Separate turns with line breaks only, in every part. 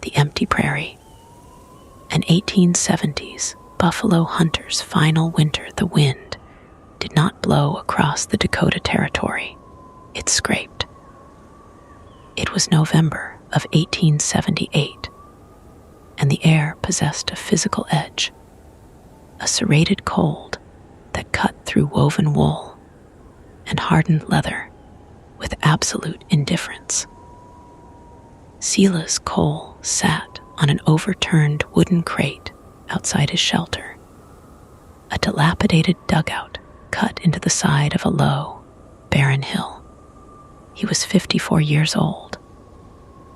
the Empty Prairie, an 1870s buffalo hunter's final winter. The wind did not blow across the Dakota Territory. It scraped. It was November of 1878, and the air possessed a physical edge, a serrated cold that cut through woven wool and hardened leather with absolute indifference. Silas Cole sat on an overturned wooden crate outside his shelter, a dilapidated dugout cut into the side of a low, barren hill. He was 54 years old,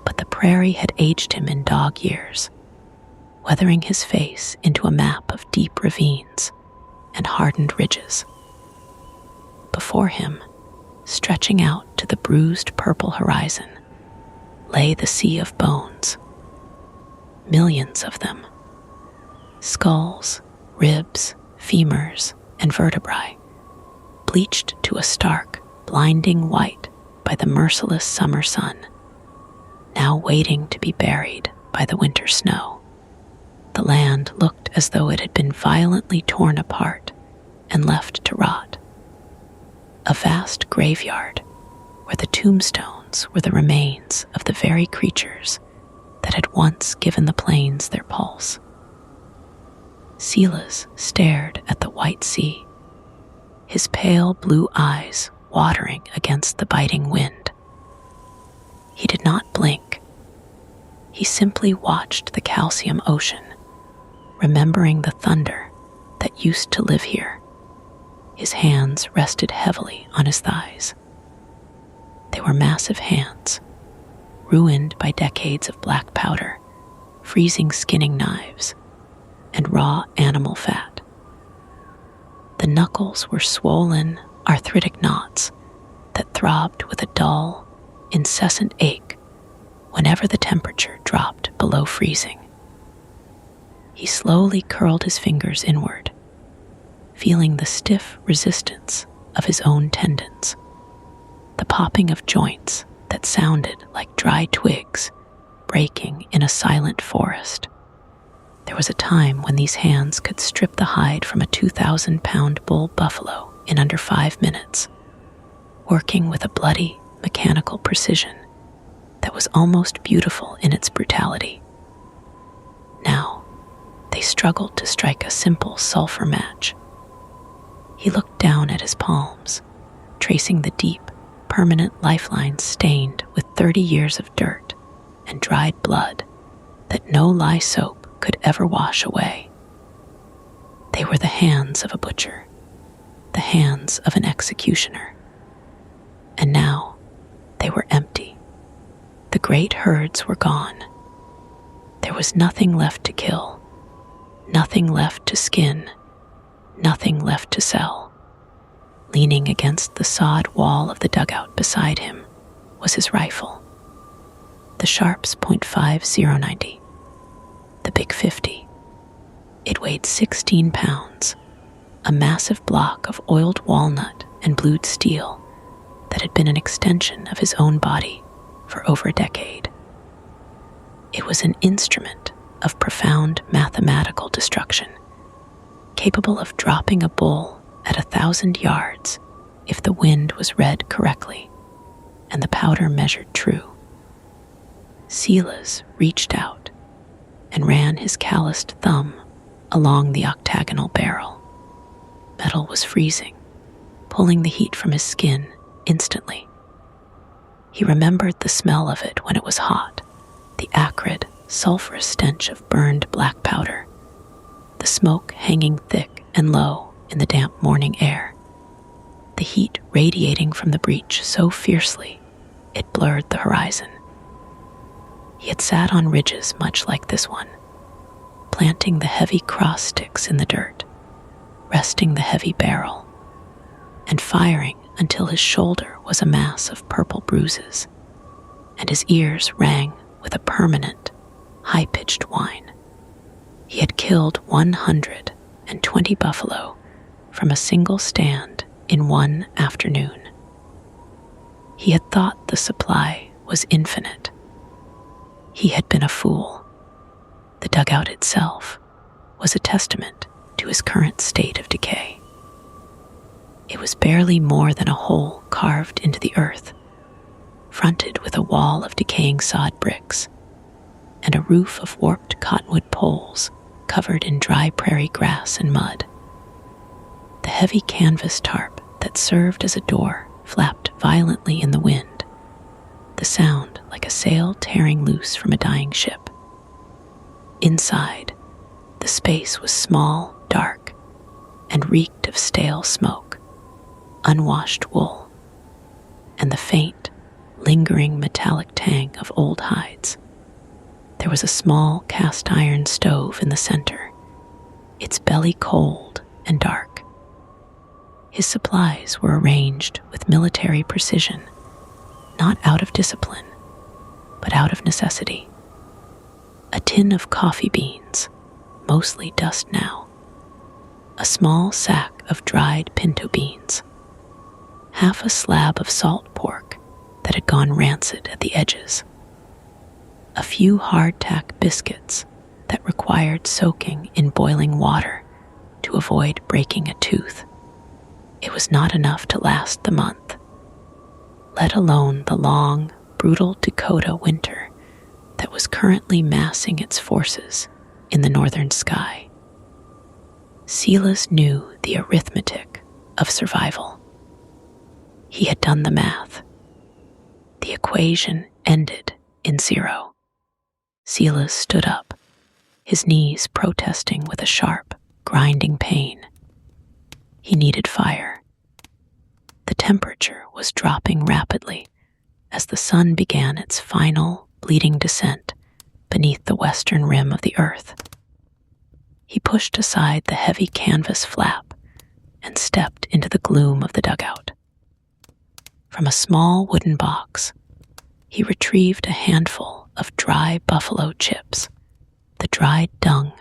but the prairie had aged him in dog years, weathering his face into a map of deep ravines and hardened ridges. Before him, stretching out to the bruised purple horizon, lay the sea of bones. Millions of them. Skulls, ribs, femurs, and vertebrae, bleached to a stark, blinding white by the merciless summer sun, now waiting to be buried by the winter snow. The land looked as though it had been violently torn apart and left to rot. A vast graveyard where the tombstones were the remains of the very creatures that had once given the plains their pulse. Silas stared at the white sea, his pale blue eyes watering against the biting wind. He did not blink. He simply watched the calcium ocean, remembering the thunder that used to live here. His hands rested heavily on his thighs. They were massive hands, ruined by decades of black powder, freezing skinning knives, and raw animal fat. The knuckles were swollen, arthritic knots that throbbed with a dull, incessant ache whenever the temperature dropped below freezing. He slowly curled his fingers inward, feeling the stiff resistance of his own tendons, the popping of joints that sounded like dry twigs breaking in a silent forest. There was a time when these hands could strip the hide from a 2,000-pound bull buffalo in under 5 minutes, working with a bloody, mechanical precision that was almost beautiful in its brutality. Now, they struggled to strike a simple sulfur match. He looked down at his palms, tracing the deep, permanent lifelines stained with 30 years of dirt and dried blood that no lye soap could ever wash away. They were the hands of a butcher, the hands of an executioner. And now they were empty. The great herds were gone. There was nothing left to kill, nothing left to skin, nothing left to sell. Leaning against the sod wall of the dugout beside him was his rifle, the Sharps .5090, the Big 50. It weighed 16 pounds, a massive block of oiled walnut and blued steel that had been an extension of his own body for over a decade. It was an instrument of profound mathematical destruction, capable of dropping a bull at 1,000 yards if the wind was read correctly and the powder measured true. Silas reached out and ran his calloused thumb along the octagonal barrel. Metal was freezing, pulling the heat from his skin instantly. He remembered the smell of it when it was hot, the acrid, sulfurous stench of burned black powder, the smoke hanging thick and low in the damp morning air, the heat radiating from the breach so fiercely it blurred the horizon. He had sat on ridges much like this one, planting the heavy cross sticks in the dirt, resting the heavy barrel, and firing until his shoulder was a mass of purple bruises, and his ears rang with a permanent, high-pitched whine. He had killed 120 buffalo from a single stand in one afternoon. He had thought the supply was infinite. He had been a fool. The dugout itself was a testament to his current state of decay. It was barely more than a hole carved into the earth, fronted with a wall of decaying sod bricks and a roof of warped cottonwood poles covered in dry prairie grass and mud. The heavy canvas tarp that served as a door flapped violently in the wind, the sound like a sail tearing loose from a dying ship. Inside, the space was small, dark, and reeked of stale smoke, unwashed wool, and the faint, lingering metallic tang of old hides. There was a small cast iron stove in the center, its belly cold and dark. His supplies were arranged with military precision, not out of discipline, but out of necessity. A tin of coffee beans, mostly dust now, a small sack of dried pinto beans, half a slab of salt pork that had gone rancid at the edges, a few hardtack biscuits that required soaking in boiling water to avoid breaking a tooth. It was not enough to last the month, let alone the long, brutal Dakota winter that was currently massing its forces in the northern sky. Silas knew the arithmetic of survival. He had done the math. The equation ended in 0. Silas stood up, his knees protesting with a sharp, grinding pain. He needed fire. The temperature was dropping rapidly as the sun began its final, bleeding descent beneath the western rim of the earth. He pushed aside the heavy canvas flap and stepped into the gloom of the dugout. From a small wooden box, he retrieved a handful of dry buffalo chips, the dried dung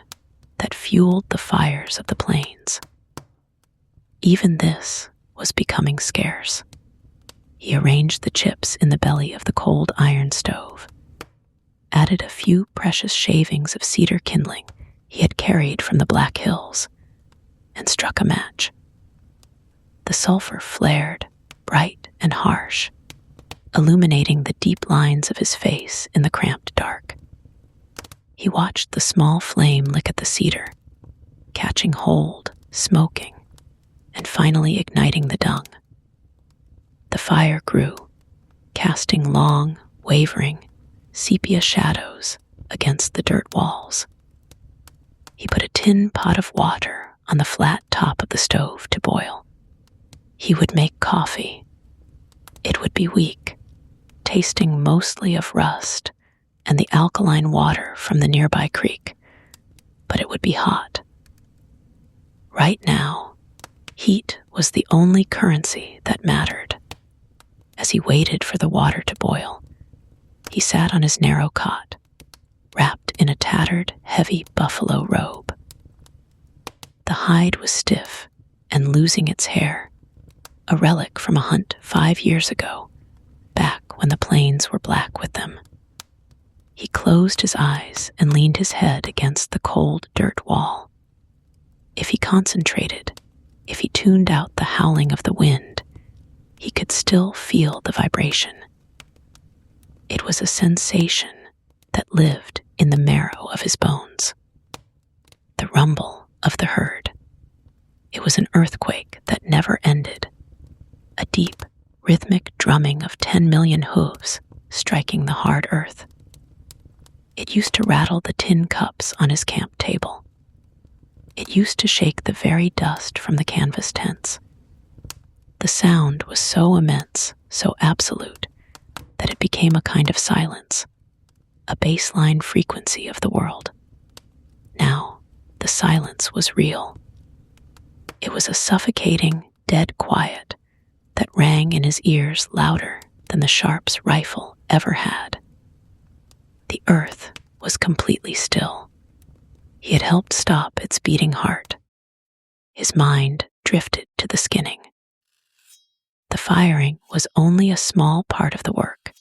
that fueled the fires of the plains. Even this was becoming scarce. He arranged the chips in the belly of the cold iron stove, added a few precious shavings of cedar kindling he had carried from the Black Hills, and struck a match. The sulfur flared, bright and harsh, illuminating the deep lines of his face in the cramped dark. He watched the small flame lick at the cedar, catching hold, smoking, and finally igniting the dung. The fire grew, casting long, wavering, sepia shadows against the dirt walls. He put a tin pot of water on the flat top of the stove to boil. He would make coffee. It would be weak, tasting mostly of rust and the alkaline water from the nearby creek, but it would be hot. Right now, heat was the only currency that mattered. As he waited for the water to boil, he sat on his narrow cot, wrapped in a tattered, heavy buffalo robe. The hide was stiff and losing its hair, a relic from a hunt 5 years ago, back when the plains were black with them. He closed his eyes and leaned his head against the cold dirt wall. If he concentrated, if he tuned out the howling of the wind, he could still feel the vibration. It was a sensation that lived in the marrow of his bones. The rumble of the herd. It was an earthquake that never ended, a deep, rhythmic drumming of 10 million hooves striking the hard earth. It used to rattle the tin cups on his camp table. It used to shake the very dust from the canvas tents. The sound was so immense, so absolute, that it became a kind of silence, a baseline frequency of the world. Now, the silence was real. It was a suffocating, dead quiet that rang in his ears louder than the Sharp's rifle ever had. The earth was completely still. He had helped stop its beating heart. His mind drifted to the skinning. The firing was only a small part of the work.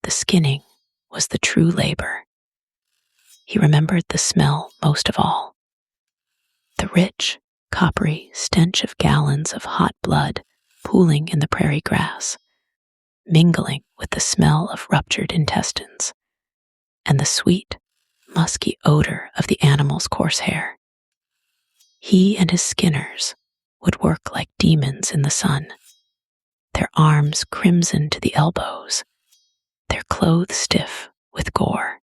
The skinning was the true labor. He remembered the smell most of all. The rich, coppery stench of gallons of hot blood pooling in the prairie grass, mingling with the smell of ruptured intestines, and the sweet, musky odor of the animal's coarse hair. He and his skinners would work like demons in the sun, their arms crimson to the elbows, their clothes stiff with gore.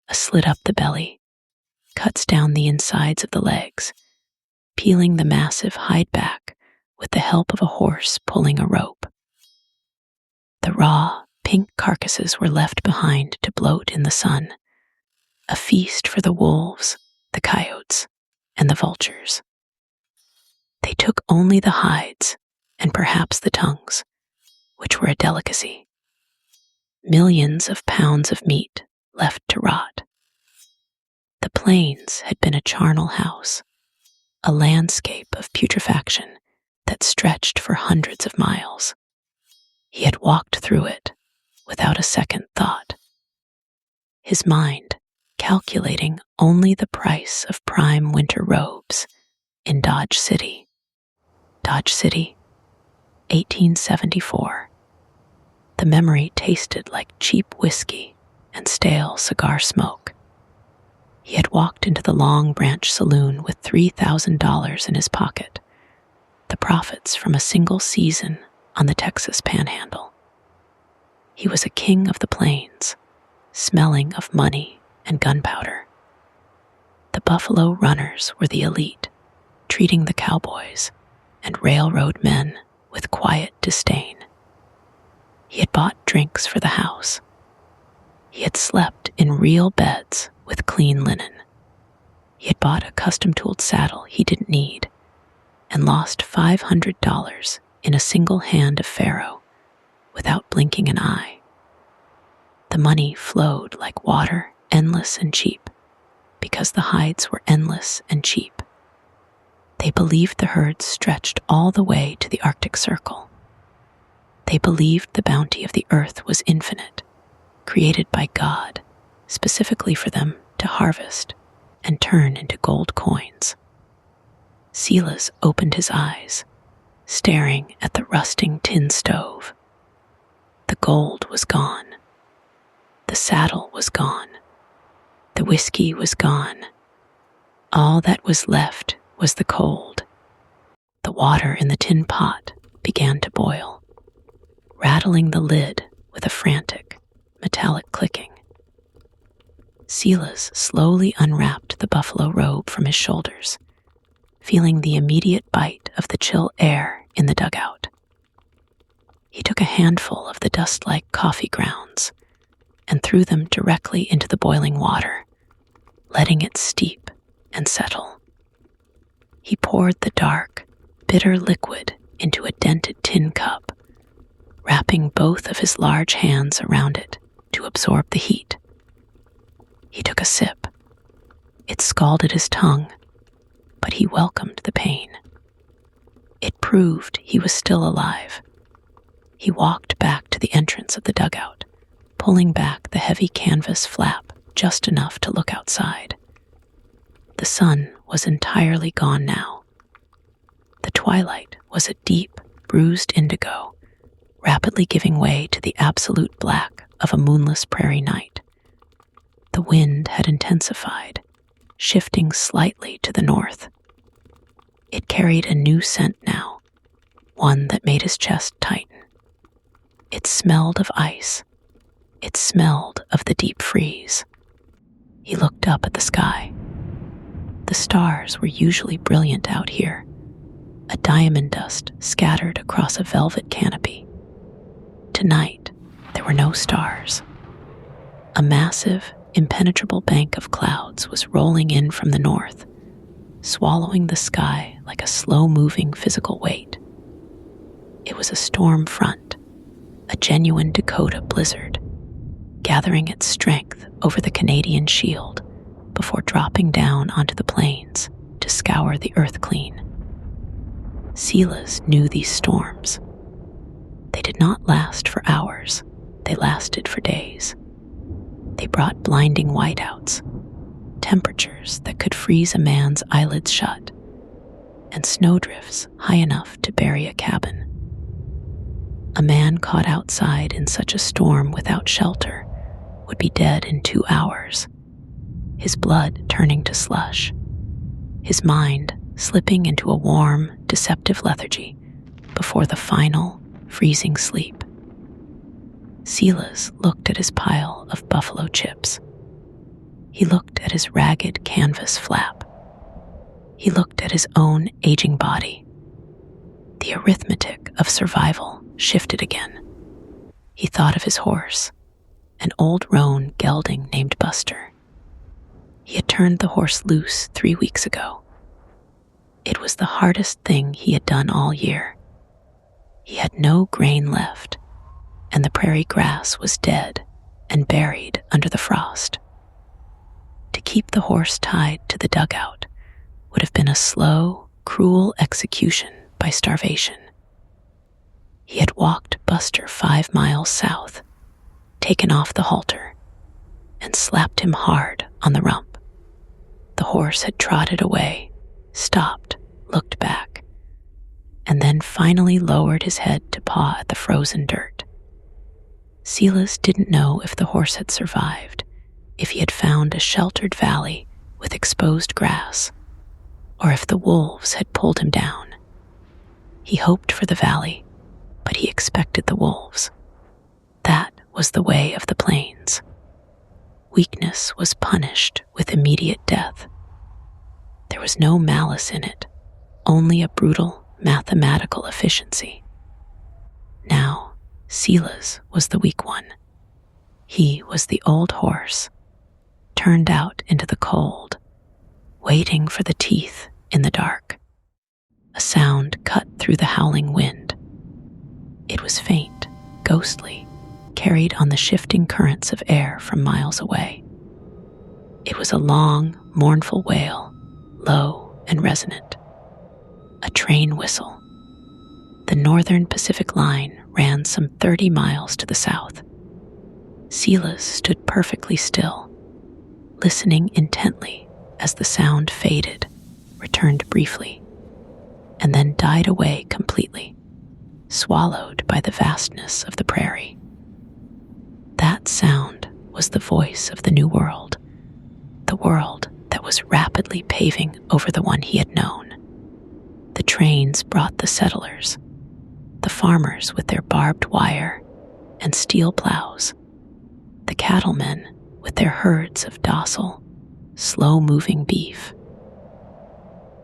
A slit up the belly, cuts down the insides of the legs, peeling the massive hide back with the help of a horse pulling a rope. The raw, pink carcasses were left behind to bloat in the sun, a feast for the wolves, the coyotes, and the vultures. They took only the hides and perhaps the tongues, which were a delicacy. Millions of pounds of meat left to rot. The plains had been a charnel house, a landscape of putrefaction that stretched for hundreds of miles. He had walked through it without a second thought, his mind calculating only the price of prime winter robes in Dodge City. Dodge City, 1874. The memory tasted like cheap whiskey and stale cigar smoke. He had walked into the Long Branch Saloon with $3,000 in his pocket, the profits from a single season on the Texas Panhandle. He was a king of the plains, smelling of money and gunpowder. The Buffalo Runners were the elite, treating the cowboys and railroad men with quiet disdain. He had bought drinks for the house. He had slept in real beds with clean linen. He had bought a custom-tooled saddle he didn't need and lost $500 in a single hand of faro without blinking an eye. The money flowed like water, endless and cheap, because the hides were endless and cheap. They believed the herds stretched all the way to the Arctic Circle. They believed the bounty of the earth was infinite, created by God, specifically for them to harvest and turn into gold coins. Silas opened his eyes, staring at the rusting tin stove. The gold was gone. The saddle was gone. The whiskey was gone. All that was left was the cold. The water in the tin pot began to boil, rattling the lid with a frantic, metallic clicking. Silas slowly unwrapped the buffalo robe from his shoulders, feeling the immediate bite of the chill air in the dugout. He took a handful of the dust-like coffee grounds and threw them directly into the boiling water, letting it steep and settle. He poured the dark, bitter liquid into a dented tin cup, wrapping both of his large hands around it to absorb the heat. He took a sip. It scalded his tongue, but he welcomed the pain. It proved he was still alive. He walked back to the entrance of the dugout, pulling back the heavy canvas flap just enough to look outside. The sun was entirely gone now. The twilight was a deep, bruised indigo, rapidly giving way to the absolute black of a moonless prairie night. The wind had intensified, shifting slightly to the north. It carried a new scent now, one that made his chest tighten. It smelled of ice. It smelled of the deep freeze. He looked up at the sky. The stars were usually brilliant out here, a diamond dust scattered across a velvet canopy. Tonight, there were no stars. A massive, impenetrable bank of clouds was rolling in from the north, swallowing the sky like a slow-moving physical weight. It was a storm front, a genuine Dakota blizzard, gathering its strength over the Canadian shield before dropping down onto the plains to scour the earth clean. Silas knew these storms. They did not last for hours. They lasted for days. They brought blinding whiteouts, temperatures that could freeze a man's eyelids shut, and snowdrifts high enough to bury a cabin. A man caught outside in such a storm without shelter would be dead in 2 hours, his blood turning to slush, his mind slipping into a warm, deceptive lethargy before the final, freezing sleep. Silas looked at his pile of buffalo chips. He looked at his ragged canvas flap. He looked at his own aging body. The arithmetic of survival shifted again. He thought of his horse, an Old Roan gelding named Buster. He had turned the horse loose 3 weeks ago. It was the hardest thing he had done all year. He had no grain left, and the prairie grass was dead and buried under the frost. To keep the horse tied to the dugout would have been a slow, cruel execution by starvation. He had walked Buster 5 miles south, taken off the halter, and slapped him hard on the rump. The horse had trotted away, stopped, looked back, and then finally lowered his head to paw at the frozen dirt. Silas didn't know if the horse had survived, if he had found a sheltered valley with exposed grass, or if the wolves had pulled him down. He hoped for the valley, but he expected the wolves. That was the way of the plains. Weakness was punished with immediate death. There was no malice in it, only a brutal mathematical efficiency. Now, Silas was the weak one. He was the old horse, turned out into the cold, waiting for the teeth in the dark. A sound cut through the howling wind. It was faint, ghostly, carried on the shifting currents of air from miles away. It was a long, mournful wail, low and resonant. A train whistle. The Northern Pacific Line ran some 30 miles to the south. Silas stood perfectly still, listening intently as the sound faded, returned briefly, and then died away completely, swallowed by the vastness of the prairie. That sound was the voice of the new world, the world that was rapidly paving over the one he had known. The trains brought the settlers, the farmers with their barbed wire and steel plows, the cattlemen with their herds of docile, slow-moving beef.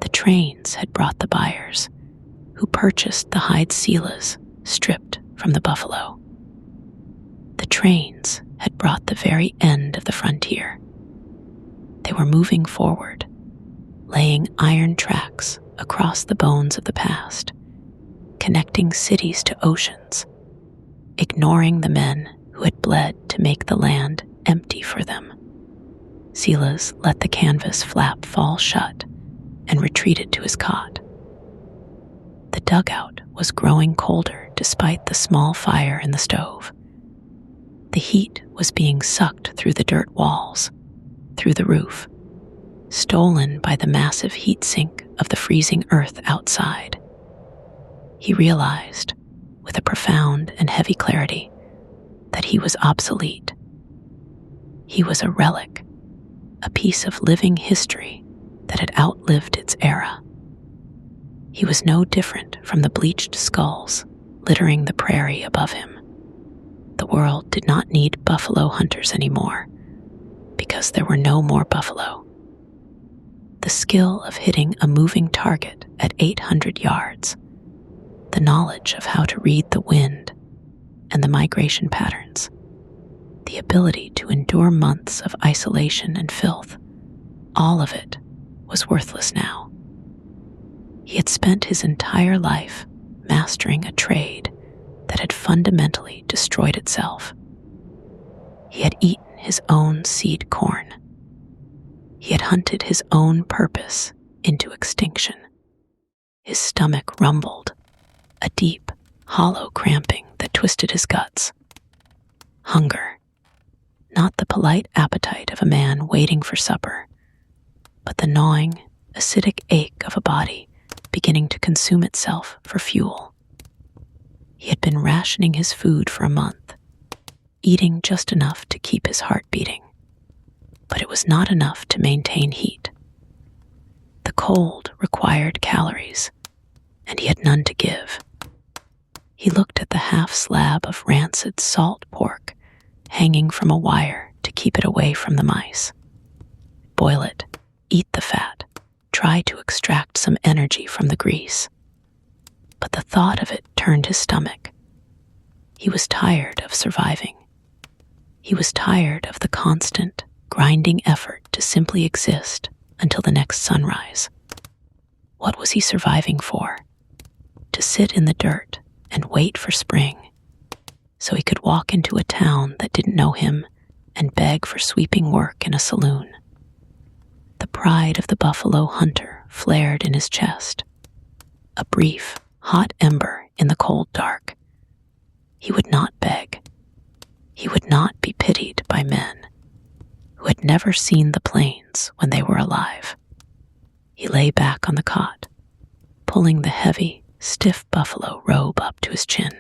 The trains had brought the buyers, who purchased the hide Silas stripped from the buffalo. The trains had brought the very end of the frontier. They were moving forward, laying iron tracks across the bones of the past, connecting cities to oceans, ignoring the men who had bled to make the land empty for them. Silas let the canvas flap fall shut and retreated to his cot. The dugout was growing colder despite the small fire in the stove. The heat was being sucked through the dirt walls, through the roof, stolen by the massive heat sink of the freezing earth outside. He realized, with a profound and heavy clarity, that he was obsolete. He was a relic, a piece of living history that had outlived its era. He was no different from the bleached skulls littering the prairie above him. The world did not need buffalo hunters anymore, because there were no more buffalo. The skill of hitting a moving target at 800 yards, the knowledge of how to read the wind and the migration patterns, the ability to endure months of isolation and filth, all of it was worthless now. He had spent his entire life mastering a trade that had fundamentally destroyed itself. He had eaten his own seed corn. He had hunted his own purpose into extinction. His stomach rumbled, a deep, hollow cramping that twisted his guts. Hunger. not the polite appetite of a man waiting for supper, but the gnawing, acidic ache of a body beginning to consume itself for fuel. He had been rationing his food for a month, eating just enough to keep his heart beating, but it was not enough to maintain heat. The cold required calories, and he had none to give. He looked at the half slab of rancid salt pork hanging from a wire to keep it away from the mice. Boil it, eat the fat, try to extract some energy from the grease. But the thought of it turned his stomach. He was tired of surviving. He was tired of the constant, grinding effort to simply exist until the next sunrise. What was he surviving for? To sit in the dirt and wait for spring, so he could walk into a town that didn't know him and beg for sweeping work in a saloon. The pride of the buffalo hunter flared in his chest, a brief, hot ember in the cold dark. He would not beg. He would not be pitied by men who had never seen the plains when they were alive. He lay back on the cot, pulling the heavy, stiff buffalo robe up to his chin.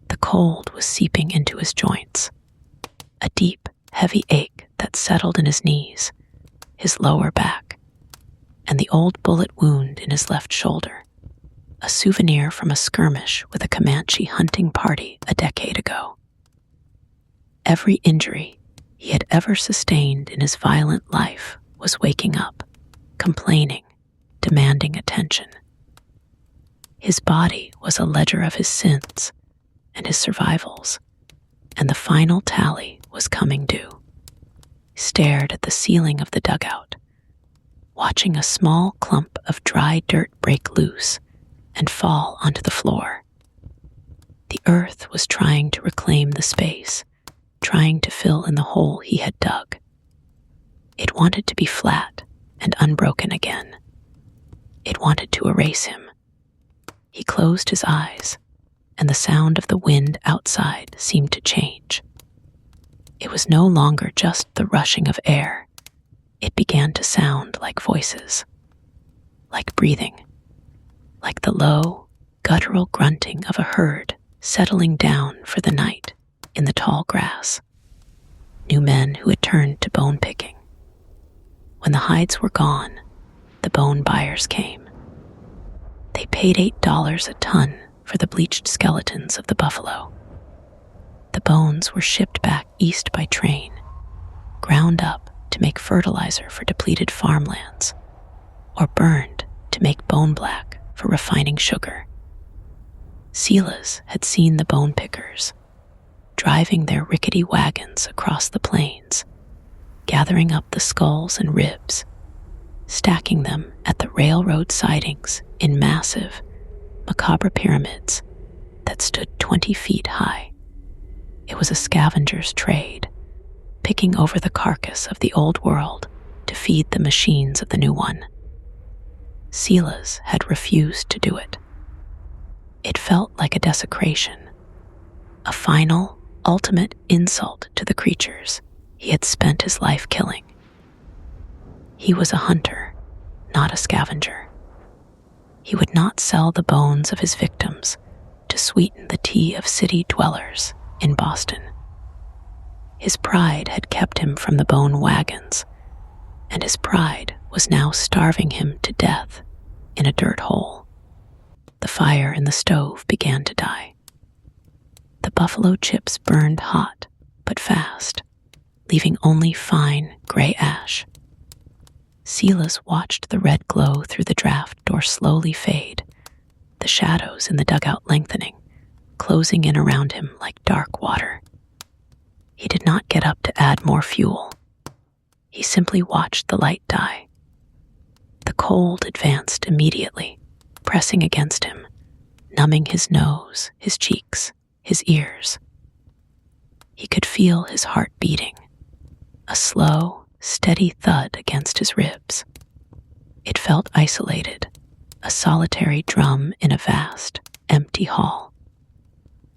The cold was seeping into his joints, a deep, heavy ache that settled in his knees, his lower back, and the old bullet wound in his left shoulder, a souvenir from a skirmish with a Comanche hunting party a decade ago. Every injury he had ever sustained in his violent life was waking up, complaining, demanding attention. His body was a ledger of his sins and his survivals, and the final tally was coming due. He stared at the ceiling of the dugout, watching a small clump of dry dirt break loose and fall onto the floor. The earth was trying to reclaim the space, trying to fill in the hole he had dug. It wanted to be flat and unbroken again. It wanted to erase him. He closed his eyes, and the sound of the wind outside seemed to change. It was no longer just the rushing of air. It began to sound like voices, like breathing, like the low, guttural grunting of a herd settling down for the night in the tall grass. New men who had turned to bone picking. When the hides were gone, the bone buyers came. They paid $8 a ton for the bleached skeletons of the buffalo. The bones were shipped back east by train, ground up to make fertilizer for depleted farmlands, or burned to make bone black for refining sugar. Silas had seen the bone pickers, driving their rickety wagons across the plains, gathering up the skulls and ribs, stacking them at the railroad sidings in massive, macabre pyramids that stood 20 feet high. It was a scavenger's trade, picking over the carcass of the old world to feed the machines of the new one. Silas had refused to do it. It felt like a desecration, a final, ultimate insult to the creatures he had spent his life killing. He was a hunter, not a scavenger. He would not sell the bones of his victims to sweeten the tea of city dwellers in Boston. His pride had kept him from the bone wagons, and his pride was now starving him to death in a dirt hole. The fire in the stove began to die. The buffalo chips burned hot but fast, leaving only fine gray ash. Silas watched the red glow through the draft door slowly fade, the shadows in the dugout lengthening, closing in around him like dark water. He did not get up to add more fuel. He simply watched the light die. The cold advanced immediately, pressing against him, numbing his nose, his cheeks, his ears. He could feel his heart beating, a slow, steady thud against his ribs. It felt isolated, a solitary drum in a vast, empty hall.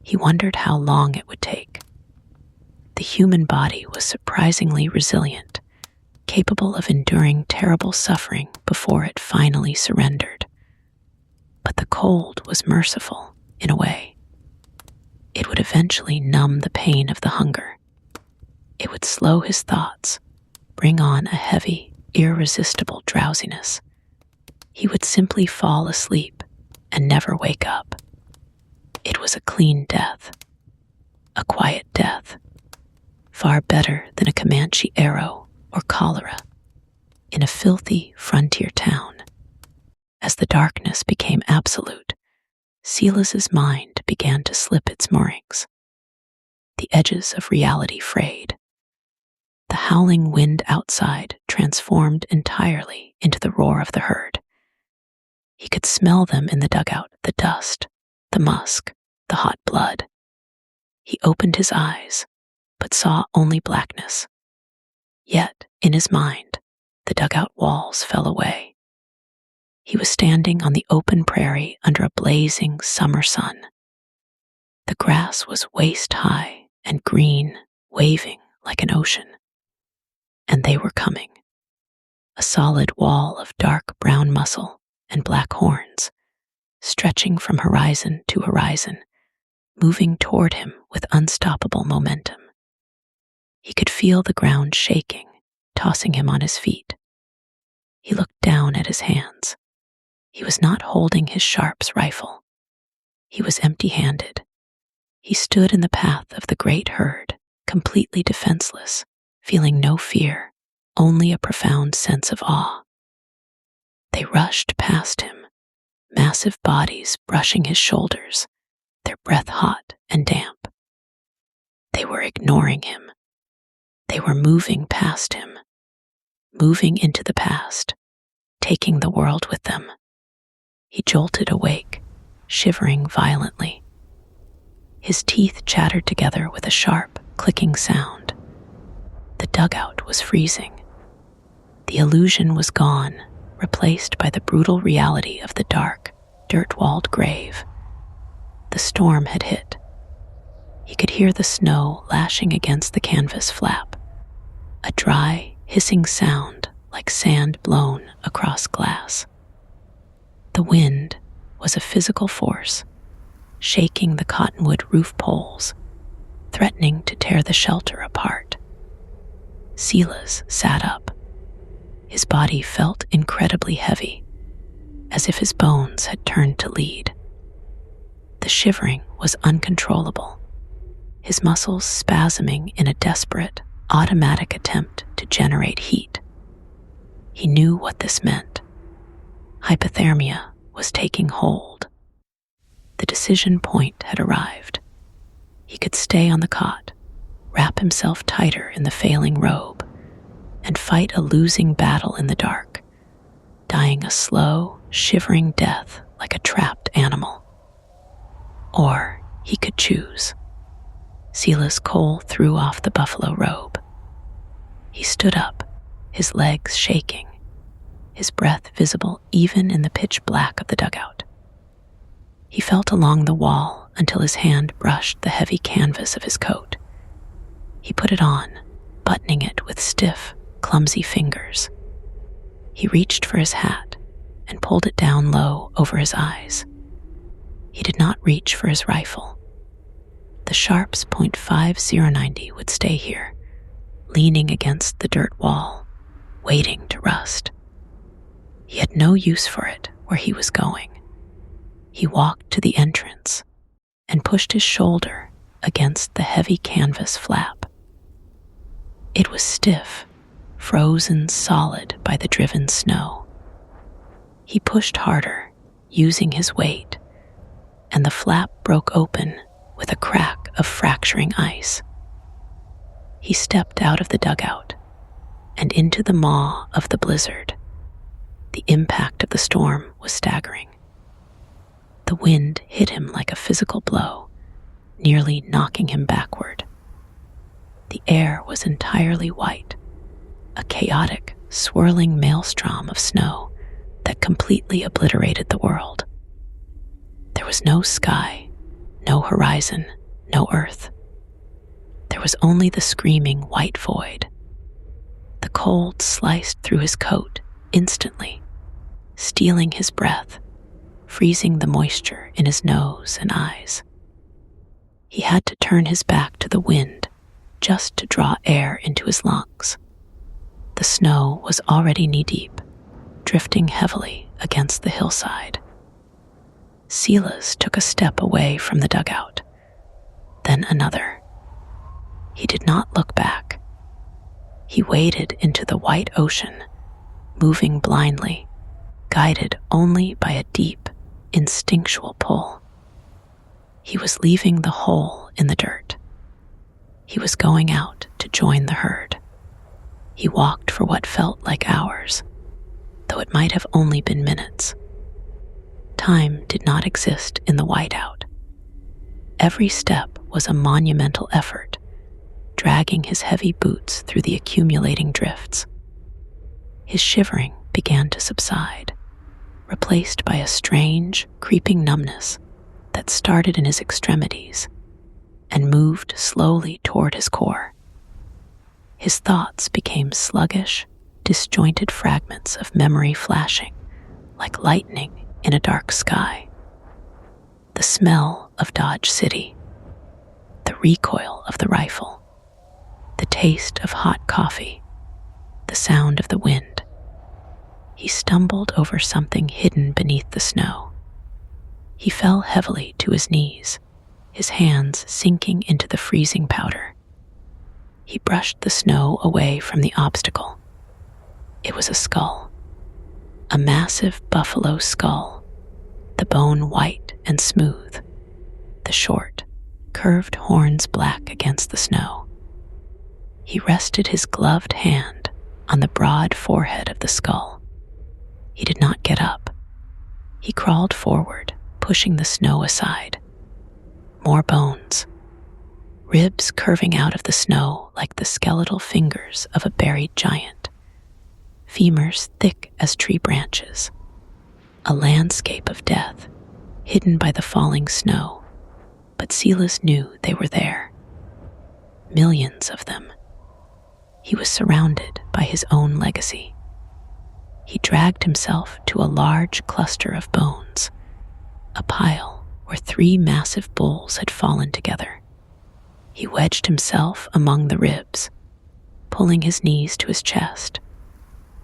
He wondered how long it would take. The human body was surprisingly resilient, capable of enduring terrible suffering before it finally surrendered. But the cold was merciful, in a way. It would eventually numb the pain of the hunger. It would slow his thoughts, bring on a heavy, irresistible drowsiness. He would simply fall asleep and never wake up. It was a clean death, a quiet death, far better than a Comanche arrow or cholera in a filthy frontier town. As the darkness became absolute, Silas's mind began to slip its moorings. The edges of reality frayed. The howling wind outside transformed entirely into the roar of the herd. He could smell them in the dugout, the dust, the musk, the hot blood. He opened his eyes, but saw only blackness. Yet, in his mind, the dugout walls fell away. He was standing on the open prairie under a blazing summer sun. The grass was waist-high and green, waving like an ocean. And they were coming. A solid wall of dark brown muscle and black horns, stretching from horizon to horizon, moving toward him with unstoppable momentum. He could feel the ground shaking, tossing him on his feet. He looked down at his hands. He was not holding his Sharps rifle. He was empty-handed. He stood in the path of the great herd, completely defenseless, feeling no fear, only a profound sense of awe. They rushed past him, massive bodies brushing his shoulders, their breath hot and damp. They were ignoring him. They were moving past him, moving into the past, taking the world with them. He jolted awake, shivering violently. His teeth chattered together with a sharp, clicking sound. The dugout was freezing. The illusion was gone, replaced by the brutal reality of the dark, dirt-walled grave. The storm had hit. He could hear the snow lashing against the canvas flap, a dry, hissing sound like sand blown across glass. The wind was a physical force, shaking the cottonwood roof poles, threatening to tear the shelter apart. Silas sat up. His body felt incredibly heavy, as if his bones had turned to lead. The shivering was uncontrollable, his muscles spasming in a desperate, automatic attempt to generate heat. He knew what this meant. Hypothermia was taking hold. The decision point had arrived. He could stay on the cot, wrap himself tighter in the failing robe, and fight a losing battle in the dark, dying a slow, shivering death like a trapped animal. Or he could choose. Silas Cole threw off the buffalo robe. He stood up, his legs shaking, his breath visible even in the pitch black of the dugout. He felt along the wall until his hand brushed the heavy canvas of his coat. He put it on, buttoning it with stiff, clumsy fingers. He reached for his hat and pulled it down low over his eyes. He did not reach for his rifle. The Sharps .5090 would stay here, leaning against the dirt wall, waiting to rust. He had no use for it where he was going. He walked to the entrance and pushed his shoulder against the heavy canvas flap. It was stiff, frozen solid by the driven snow. He pushed harder, using his weight, and the flap broke open with a crack of fracturing ice. He stepped out of the dugout and into the maw of the blizzard. The impact of the storm was staggering. The wind hit him like a physical blow, nearly knocking him backward. The air was entirely white, a chaotic, swirling maelstrom of snow that completely obliterated the world. There was no sky, no horizon, no earth. There was only the screaming white void. The cold sliced through his coat instantly, stealing his breath, freezing the moisture in his nose and eyes. He had to turn his back to the wind just to draw air into his lungs. The snow was already knee-deep, drifting heavily against the hillside. Silas took a step away from the dugout, then another. He did not look back. He waded into the white ocean, moving blindly, guided only by a deep, instinctual pull. He was leaving the hole in the dirt. He was going out to join the herd. He walked for what felt like hours, though it might have only been minutes. Time did not exist in the whiteout. Every step was a monumental effort, dragging his heavy boots through the accumulating drifts. His shivering began to subside, replaced by a strange, creeping numbness that started in his extremities and moved slowly toward his core. His thoughts became sluggish, disjointed fragments of memory flashing like lightning in a dark sky. The smell of Dodge City, the recoil of the rifle, the taste of hot coffee, the sound of the wind. He stumbled over something hidden beneath the snow. He fell heavily to his knees, his hands sinking into the freezing powder. He brushed the snow away from the obstacle. It was a skull, a massive buffalo skull, the bone white and smooth, the short, curved horns black against the snow. He rested his gloved hand on the broad forehead of the skull. He did not get up. He crawled forward, pushing the snow aside. More bones, ribs curving out of the snow like the skeletal fingers of a buried giant, femurs thick as tree branches, a landscape of death, hidden by the falling snow, but Silas knew they were there. Millions of them. He was surrounded by his own legacy. He dragged himself to a large cluster of bones, a pile where 3 massive bulls had fallen together. He wedged himself among the ribs, pulling his knees to his chest,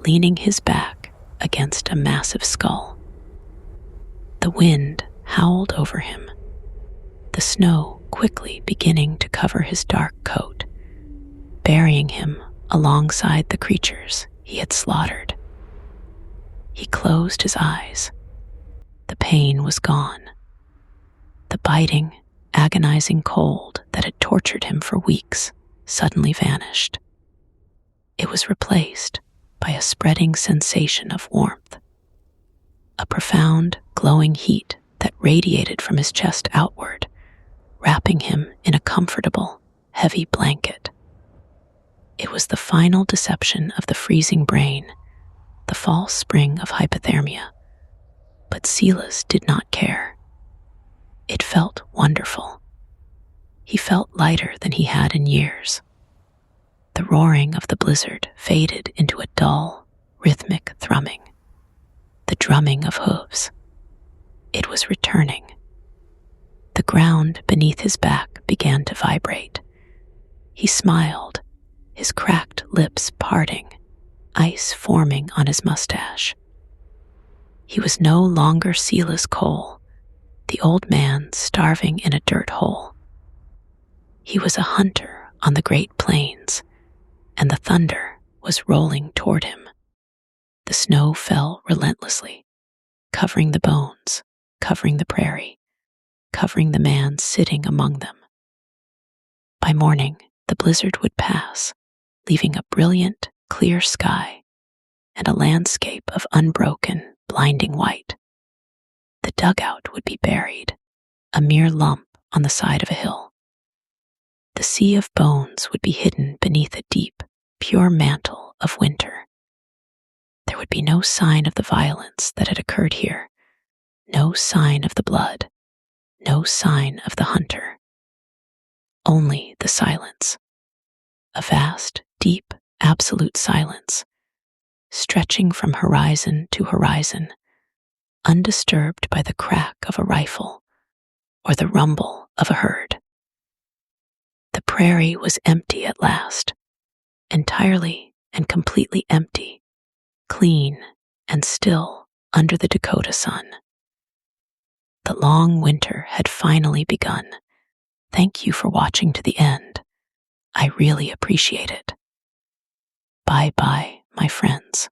leaning his back against a massive skull. The wind howled over him, the snow quickly beginning to cover his dark coat, burying him alongside the creatures he had slaughtered. He closed his eyes. The pain was gone. The biting, agonizing cold that had tortured him for weeks suddenly vanished. It was replaced by a spreading sensation of warmth, a profound, glowing heat that radiated from his chest outward, wrapping him in a comfortable, heavy blanket. It was the final deception of the freezing brain, the false spring of hypothermia. But Silas did not care. It felt wonderful. He felt lighter than he had in years. The roaring of the blizzard faded into a dull, rhythmic thrumming, the drumming of hooves. It was returning. The ground beneath his back began to vibrate. He smiled, his cracked lips parting, ice forming on his mustache. He was no longer Silas Cole, the old man starving in a dirt hole. He was a hunter on the Great Plains, and the thunder was rolling toward him. The snow fell relentlessly, covering the bones, covering the prairie, covering the man sitting among them. By morning, the blizzard would pass, leaving a brilliant, clear sky and a landscape of unbroken, blinding white. The dugout would be buried, a mere lump on the side of a hill. The sea of bones would be hidden beneath a deep, pure mantle of winter. There would be no sign of the violence that had occurred here, no sign of the blood, no sign of the hunter. only the silence. A vast, deep, absolute silence, stretching from horizon to horizon, undisturbed by the crack of a rifle or the rumble of a herd. The prairie was empty at last, entirely and completely empty, clean and still under the Dakota sun. The long winter had finally begun. Thank you for watching to the end. I really appreciate it. Bye-bye, my friends.